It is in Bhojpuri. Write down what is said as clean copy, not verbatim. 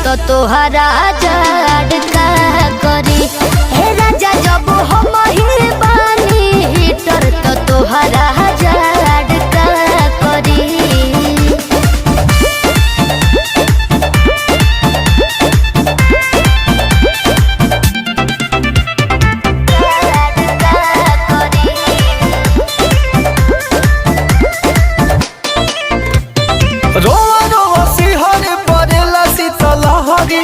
तो तोहरा जाड़ का करी। हे राजा जब हम ही बानी हीटर तो तोहरा जाड़ का करी। रोवा रोवा सिहर परेला शीतलहरी